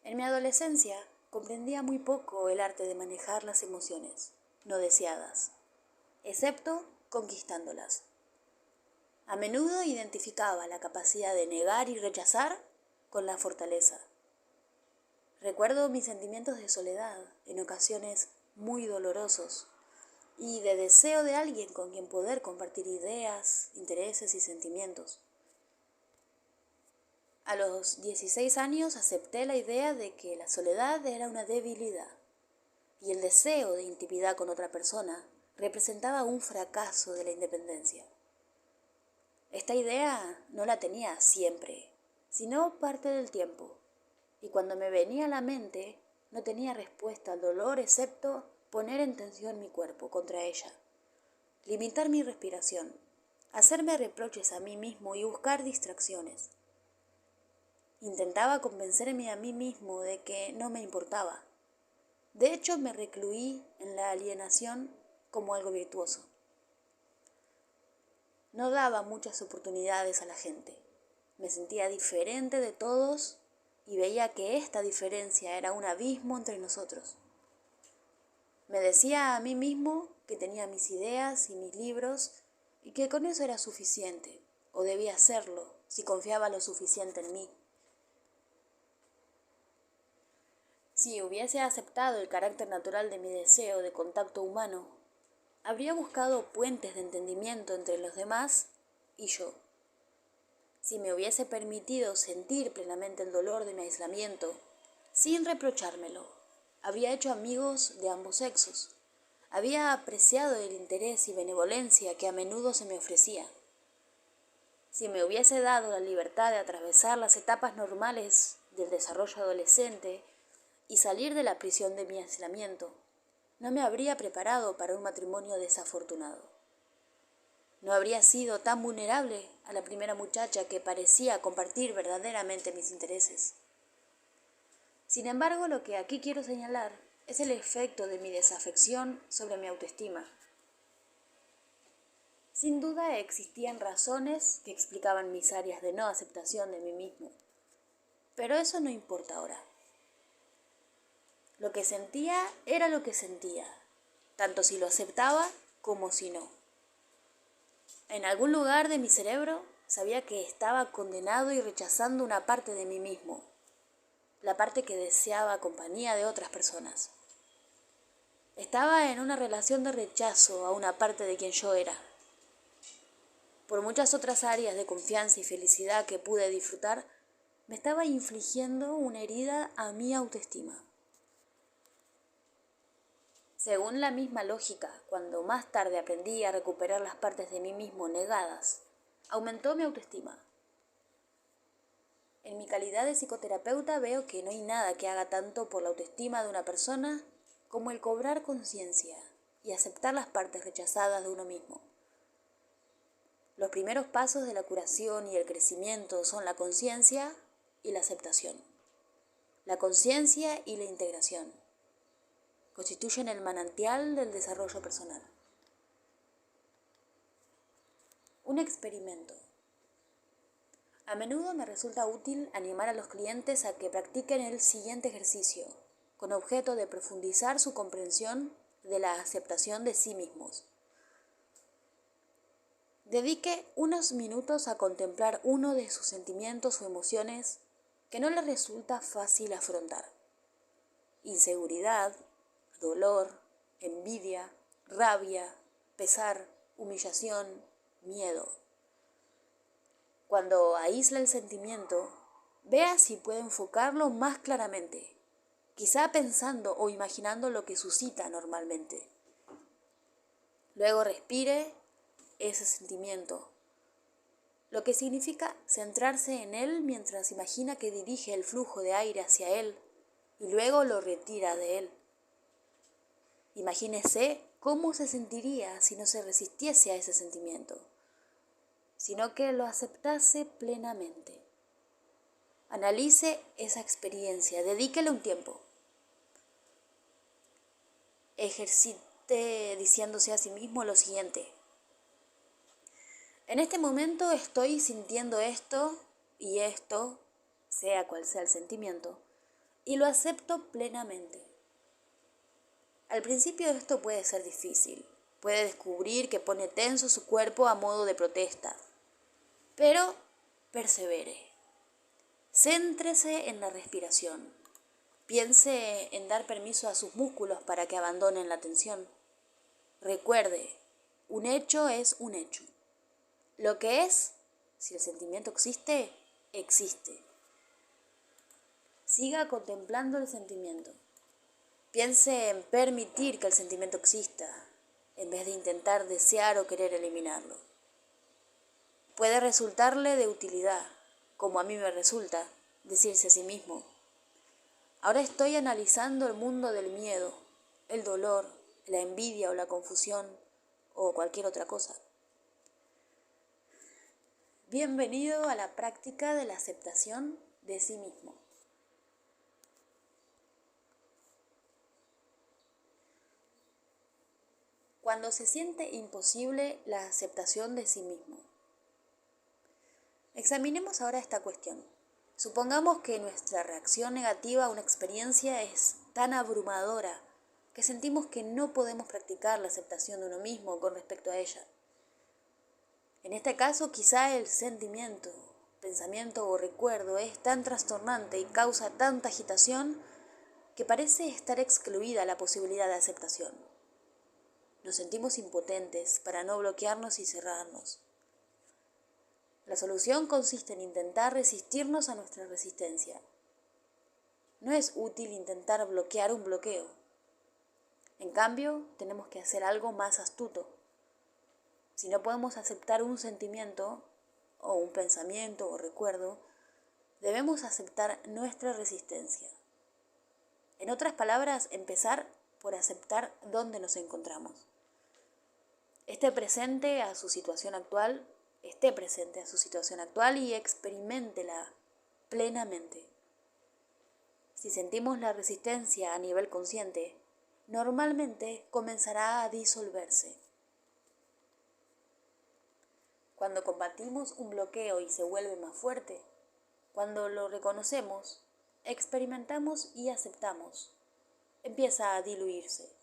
En mi adolescencia comprendía muy poco el arte de manejar las emociones no deseadas, excepto conquistándolas. A menudo identificaba la capacidad de negar y rechazar con la fortaleza. Recuerdo mis sentimientos de soledad, en ocasiones muy dolorosos, y de deseo de alguien con quien poder compartir ideas, intereses y sentimientos. A los 16 años acepté la idea de que la soledad era una debilidad y el deseo de intimidad con otra persona representaba un fracaso de la independencia. Esta idea no la tenía siempre, sino parte del tiempo, y cuando me venía a la mente no tenía respuesta al dolor excepto poner en tensión mi cuerpo contra ella, limitar mi respiración, hacerme reproches a mí mismo y buscar distracciones. Intentaba convencerme a mí mismo de que no me importaba. De hecho, me recluí en la alienación como algo virtuoso. No daba muchas oportunidades a la gente. Me sentía diferente de todos y veía que esta diferencia era un abismo entre nosotros. Me decía a mí mismo que tenía mis ideas y mis libros y que con eso era suficiente, o debía hacerlo si confiaba lo suficiente en mí. Si hubiese aceptado el carácter natural de mi deseo de contacto humano, habría buscado puentes de entendimiento entre los demás y yo. Si me hubiese permitido sentir plenamente el dolor de mi aislamiento, sin reprochármelo, habría hecho amigos de ambos sexos. Había apreciado el interés y benevolencia que a menudo se me ofrecía. Si me hubiese dado la libertad de atravesar las etapas normales del desarrollo adolescente y salir de la prisión de mi aislamiento, no me habría preparado para un matrimonio desafortunado. No habría sido tan vulnerable a la primera muchacha que parecía compartir verdaderamente mis intereses. Sin embargo, lo que aquí quiero señalar es el efecto de mi desafección sobre mi autoestima. Sin duda existían razones que explicaban mis áreas de no aceptación de mí mismo, pero eso no importa ahora. Lo que sentía era lo que sentía, tanto si lo aceptaba como si no. En algún lugar de mi cerebro sabía que estaba condenado y rechazando una parte de mí mismo, la parte que deseaba compañía de otras personas. Estaba en una relación de rechazo a una parte de quien yo era. Por muchas otras áreas de confianza y felicidad que pude disfrutar, me estaba infligiendo una herida a mi autoestima. Según la misma lógica, cuando más tarde aprendí a recuperar las partes de mí mismo negadas, aumentó mi autoestima. En mi calidad de psicoterapeuta veo que no hay nada que haga tanto por la autoestima de una persona como el cobrar conciencia y aceptar las partes rechazadas de uno mismo. Los primeros pasos de la curación y el crecimiento son la conciencia y la aceptación. La conciencia y la integración constituyen el manantial del desarrollo personal. Un experimento. A menudo me resulta útil animar a los clientes a que practiquen el siguiente ejercicio, con objeto de profundizar su comprensión de la aceptación de sí mismos. Dedique unos minutos a contemplar uno de sus sentimientos o emociones que no le resulta fácil afrontar. Inseguridad, dolor, envidia, rabia, pesar, humillación, miedo. Cuando aísla el sentimiento, vea si puede enfocarlo más claramente, quizá pensando o imaginando lo que suscita normalmente. Luego respire ese sentimiento, lo que significa centrarse en él mientras imagina que dirige el flujo de aire hacia él y luego lo retira de él. Imagínese cómo se sentiría si no se resistiese a ese sentimiento, sino que lo aceptase plenamente. Analice esa experiencia, dedíquele un tiempo. Ejercite diciéndose a sí mismo lo siguiente: en este momento estoy sintiendo esto y esto, sea cual sea el sentimiento, y lo acepto plenamente. Al principio esto puede ser difícil. Puede descubrir que pone tenso su cuerpo a modo de protesta. Pero persevere. Céntrese en la respiración. Piense en dar permiso a sus músculos para que abandonen la tensión. Recuerde, un hecho es un hecho. Lo que es, si el sentimiento existe, existe. Siga contemplando el sentimiento. Piense en permitir que el sentimiento exista, en vez de intentar desear o querer eliminarlo. Puede resultarle de utilidad, como a mí me resulta, decirse a sí mismo: ahora estoy analizando el mundo del miedo, el dolor, la envidia o la confusión, o cualquier otra cosa. Bienvenido a la práctica de la aceptación de sí mismo. Cuando se siente imposible la aceptación de sí mismo. Examinemos ahora esta cuestión. Supongamos que nuestra reacción negativa a una experiencia es tan abrumadora que sentimos que no podemos practicar la aceptación de uno mismo con respecto a ella. En este caso, quizá el sentimiento, pensamiento o recuerdo es tan trastornante y causa tanta agitación que parece estar excluida la posibilidad de aceptación. Nos sentimos impotentes para no bloquearnos y cerrarnos. La solución consiste en intentar resistirnos a nuestra resistencia. No es útil intentar bloquear un bloqueo. En cambio, tenemos que hacer algo más astuto. Si no podemos aceptar un sentimiento, o un pensamiento o recuerdo, debemos aceptar nuestra resistencia. En otras palabras, empezar por aceptar dónde nos encontramos. Esté presente a su situación actual y experiméntela plenamente. Si sentimos la resistencia a nivel consciente, normalmente comenzará a disolverse. Cuando combatimos un bloqueo y se vuelve más fuerte, cuando lo reconocemos, experimentamos y aceptamos, empieza a diluirse.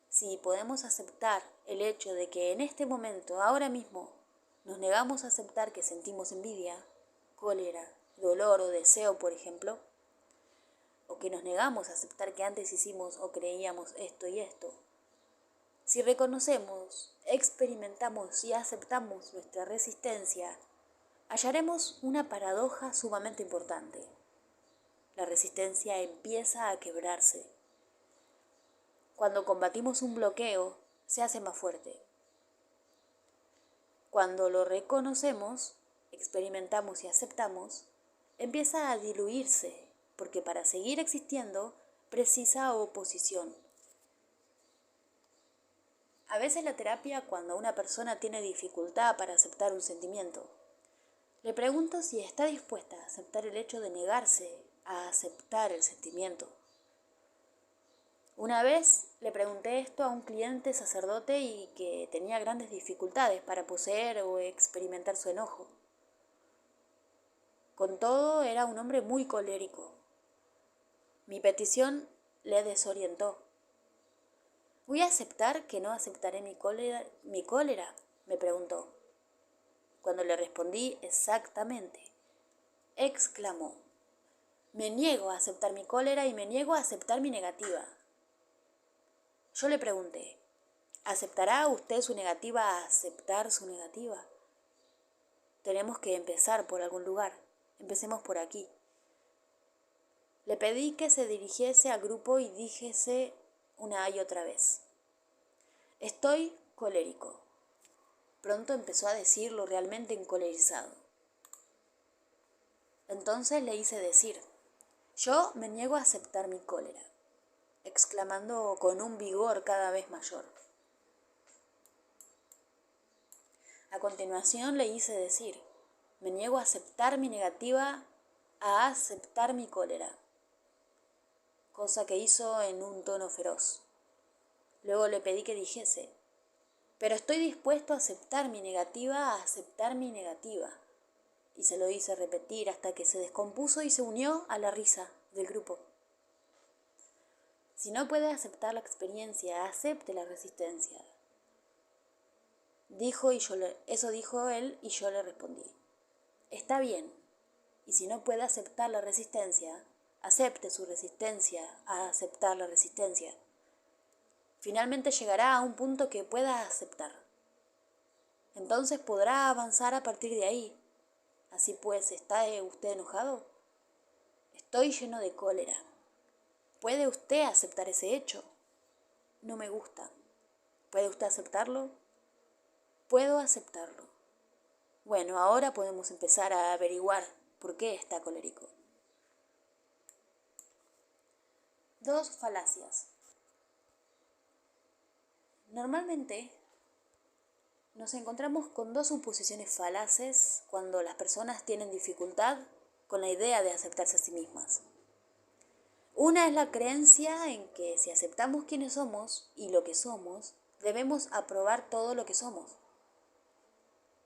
Si podemos aceptar el hecho de que en este momento, ahora mismo, nos negamos a aceptar que sentimos envidia, cólera, dolor o deseo, por ejemplo, o que nos negamos a aceptar que antes hicimos o creíamos esto y esto, si reconocemos, experimentamos y aceptamos nuestra resistencia, hallaremos una paradoja sumamente importante. La resistencia empieza a quebrarse. Cuando combatimos un bloqueo, se hace más fuerte. Cuando lo reconocemos, experimentamos y aceptamos, empieza a diluirse, porque para seguir existiendo precisa oposición. A veces la terapia, cuando una persona tiene dificultad para aceptar un sentimiento, le pregunto si está dispuesta a aceptar el hecho de negarse a aceptar el sentimiento. Una vez le pregunté esto a un cliente sacerdote y que tenía grandes dificultades para poseer o experimentar su enojo. Con todo, era un hombre muy colérico. Mi petición le desorientó. ¿Voy a aceptar que no aceptaré mi cólera? Me preguntó. Cuando le respondí exactamente, exclamó: me niego a aceptar mi cólera y me niego a aceptar mi negativa. Yo le pregunté: ¿aceptará usted su negativa a aceptar su negativa? Tenemos que empezar por algún lugar. Empecemos por aquí. Le pedí que se dirigiese al grupo y dijese una y otra vez: estoy colérico. Pronto empezó a decirlo realmente encolerizado. Entonces le hice decir: yo me niego a aceptar mi cólera, exclamando con un vigor cada vez mayor. A continuación le hice decir: me niego a aceptar mi negativa a aceptar mi cólera, cosa que hizo en un tono feroz. Luego le pedí que dijese: pero estoy dispuesto a aceptar mi negativa a aceptar mi negativa, y se lo hice repetir hasta que se descompuso y se unió a la risa del grupo. Si no puede aceptar la experiencia, acepte la resistencia. Eso dijo él y yo le respondí. Está bien, y si no puede aceptar la resistencia, acepte su resistencia a aceptar la resistencia. Finalmente llegará a un punto que pueda aceptar. Entonces podrá avanzar a partir de ahí. Así pues, ¿está usted enojado? Estoy lleno de cólera. ¿Puede usted aceptar ese hecho? No me gusta. ¿Puede usted aceptarlo? Puedo aceptarlo. Bueno, ahora podemos empezar a averiguar por qué está colérico. 2 falacias. Normalmente nos encontramos con 2 suposiciones falaces cuando las personas tienen dificultad con la idea de aceptarse a sí mismas. Una es la creencia en que si aceptamos quiénes somos y lo que somos, debemos aprobar todo lo que somos.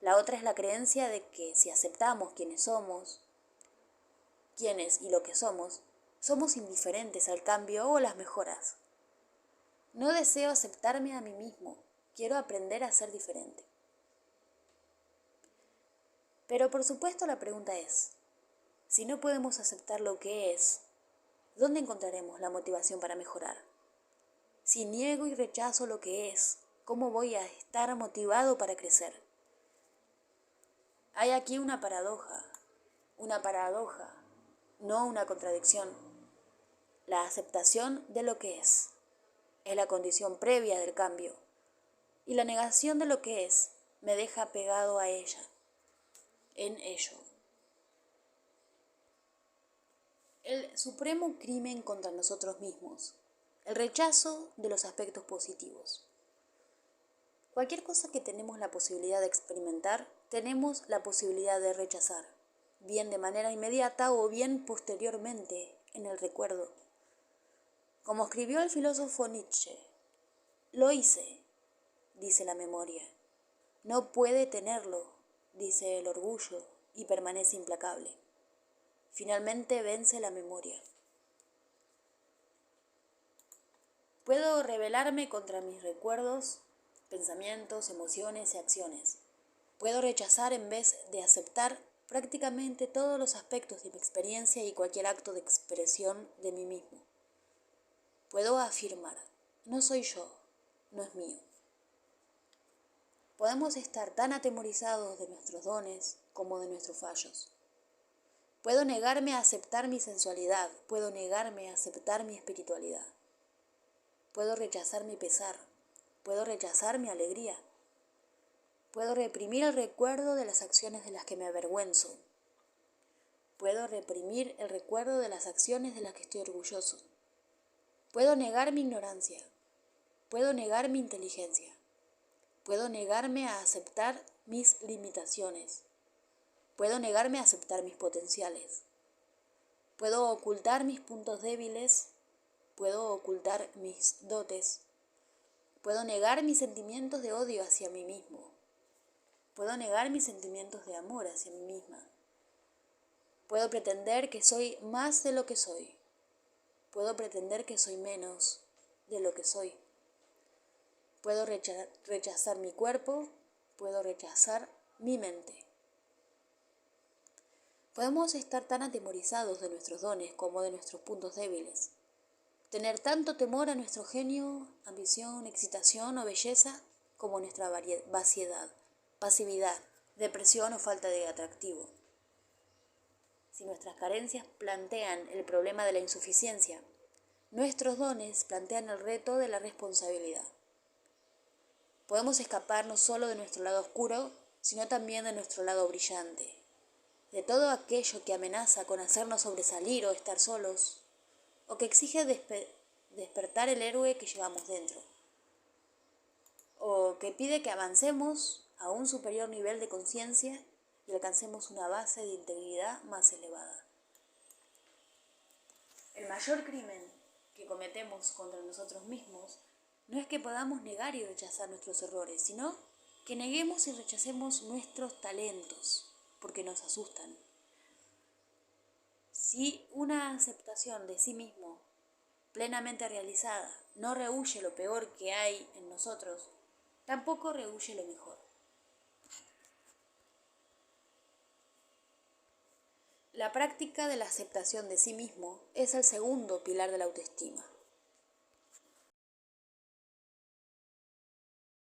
La otra es la creencia de que si aceptamos quiénes y lo que somos indiferentes al cambio o las mejoras. No deseo aceptarme a mí mismo, quiero aprender a ser diferente. Pero por supuesto la pregunta es, si no podemos aceptar lo que es, ¿dónde encontraremos la motivación para mejorar? Si niego y rechazo lo que es, ¿cómo voy a estar motivado para crecer? Hay aquí una paradoja, no una contradicción. La aceptación de lo que es la condición previa del cambio, y la negación de lo que es me deja pegado a ella, en ello. El supremo crimen contra nosotros mismos, el rechazo de los aspectos positivos. Cualquier cosa que tenemos la posibilidad de experimentar, tenemos la posibilidad de rechazar, bien de manera inmediata o bien posteriormente en el recuerdo. Como escribió el filósofo Nietzsche, lo hice, dice la memoria. No puede tenerlo, dice el orgullo, y permanece implacable. Finalmente vence la memoria. Puedo rebelarme contra mis recuerdos, pensamientos, emociones y acciones. Puedo rechazar en vez de aceptar prácticamente todos los aspectos de mi experiencia y cualquier acto de expresión de mí mismo. Puedo afirmar, no soy yo, no es mío. Podemos estar tan atemorizados de nuestros dones como de nuestros fallos. Puedo negarme a aceptar mi sensualidad, puedo negarme a aceptar mi espiritualidad. Puedo rechazar mi pesar, puedo rechazar mi alegría. Puedo reprimir el recuerdo de las acciones de las que me avergüenzo. Puedo reprimir el recuerdo de las acciones de las que estoy orgulloso. Puedo negar mi ignorancia. Puedo negar mi inteligencia. Puedo negarme a aceptar mis limitaciones. Puedo negarme a aceptar mis potenciales. Puedo ocultar mis puntos débiles. Puedo ocultar mis dotes. Puedo negar mis sentimientos de odio hacia mí mismo. Puedo negar mis sentimientos de amor hacia mí misma. Puedo pretender que soy más de lo que soy. Puedo pretender que soy menos de lo que soy. Puedo rechazar mi cuerpo. Puedo rechazar mi mente. Podemos estar tan atemorizados de nuestros dones como de nuestros puntos débiles. Tener tanto temor a nuestro genio, ambición, excitación o belleza como nuestra vaciedad, pasividad, depresión o falta de atractivo. Si nuestras carencias plantean el problema de la insuficiencia, nuestros dones plantean el reto de la responsabilidad. Podemos escapar no solo de nuestro lado oscuro, sino también de nuestro lado brillante, de todo aquello que amenaza con hacernos sobresalir o estar solos, o que exige despertar el héroe que llevamos dentro, o que pide que avancemos a un superior nivel de conciencia y alcancemos una base de integridad más elevada. El mayor crimen que cometemos contra nosotros mismos no es que podamos negar y rechazar nuestros errores, sino que neguemos y rechacemos nuestros talentos. porque nos asustan. Si una aceptación de sí mismo plenamente realizada no rehúye lo peor que hay en nosotros, tampoco rehúye lo mejor. La práctica de la aceptación de sí mismo es el segundo pilar de la autoestima.